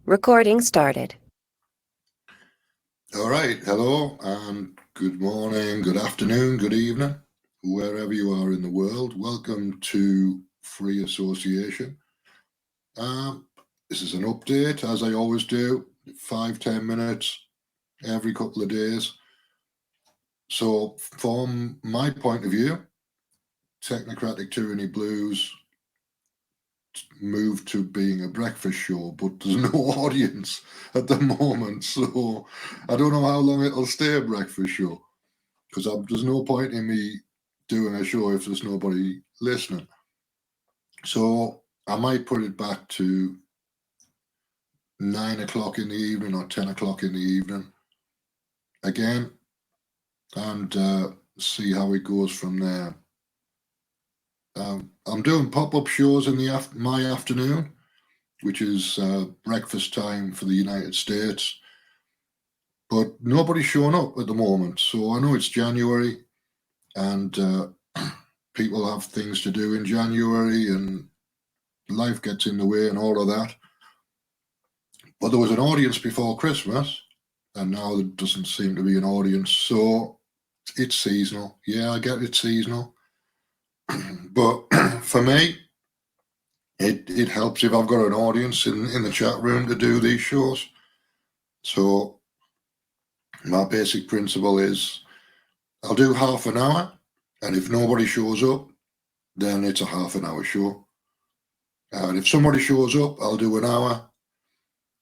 Recording started. All right, hello and good morning, good afternoon, good evening, wherever you are in the world. Welcome to Free Association. This is an update, as I always do, 5-10 minutes every couple of days. So from my point of view, Technocratic Tyranny Blues moved to being a breakfast show, but there's no audience at the moment. So I don't know how long it'll stay a breakfast show, because there's no point in me doing a show if there's nobody listening. So I might put it back to 9 o'clock in the evening or 10 o'clock in the evening again, and see how it goes from there. I'm doing pop-up shows in my afternoon, which is breakfast time for the United States, but nobody's showing up at the moment. So I know it's January, and people have things to do in January, and life gets in the way and all of that. But there was an audience before Christmas, and now there doesn't seem to be an audience. So it's seasonal. Yeah, I get it's seasonal. But for me, it helps if I've got an audience in the chat room to do these shows. So my basic principle is I'll do half an hour, and if nobody shows up, then it's a half an hour show. And if somebody shows up, I'll do an hour.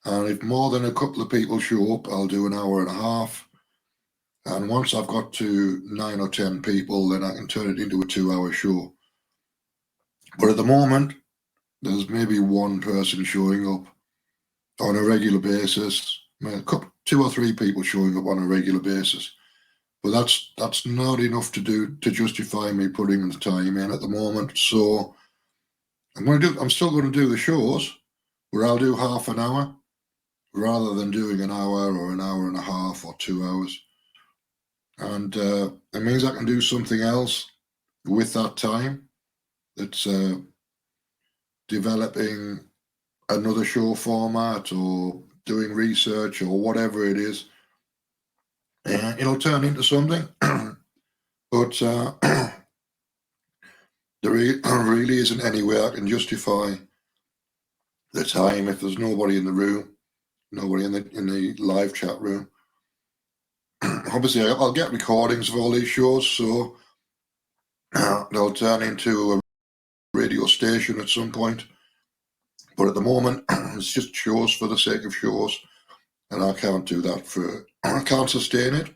And if more than a couple of people show up, I'll do an hour and a half. And once I've got to 9 or 10 people, then I can turn it into a 2-hour show. But at the moment, there's maybe one person showing up on a regular basis. I mean, 2 or 3 people showing up on a regular basis. But that's not enough to justify me putting the time in at the moment. So I'm still going to do the shows where I'll do half an hour rather than doing an hour or an hour and a half or 2 hours. And it means I can do something else with that time. That's developing another show format or doing research or whatever it is. It'll turn into something. But there really isn't any way I can justify the time if there's nobody in the room, nobody in the live chat room. Obviously, I'll get recordings of all these shows, so they'll turn into a radio station at some point. But at the moment, it's just shows for the sake of shows, and I can't do that I can't sustain it.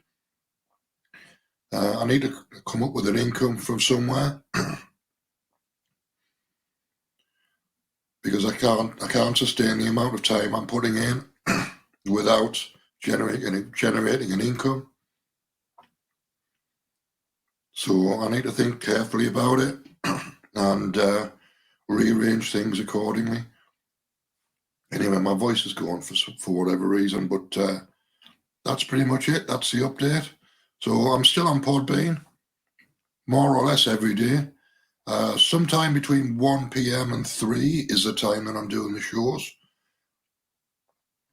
I need to come up with an income from somewhere because I can't sustain the amount of time I'm putting in without generating an income. So I need to think carefully about it and rearrange things accordingly. Anyway, my voice is gone for whatever reason, but that's pretty much it. That's the update. So I'm still on Podbean, more or less every day. Sometime between 1 p.m. and 3 is the time that I'm doing the shows.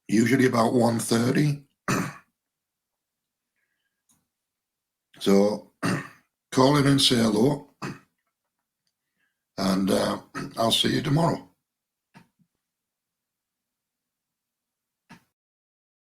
Usually about 1:30. So call in and say hello, and I'll see you tomorrow.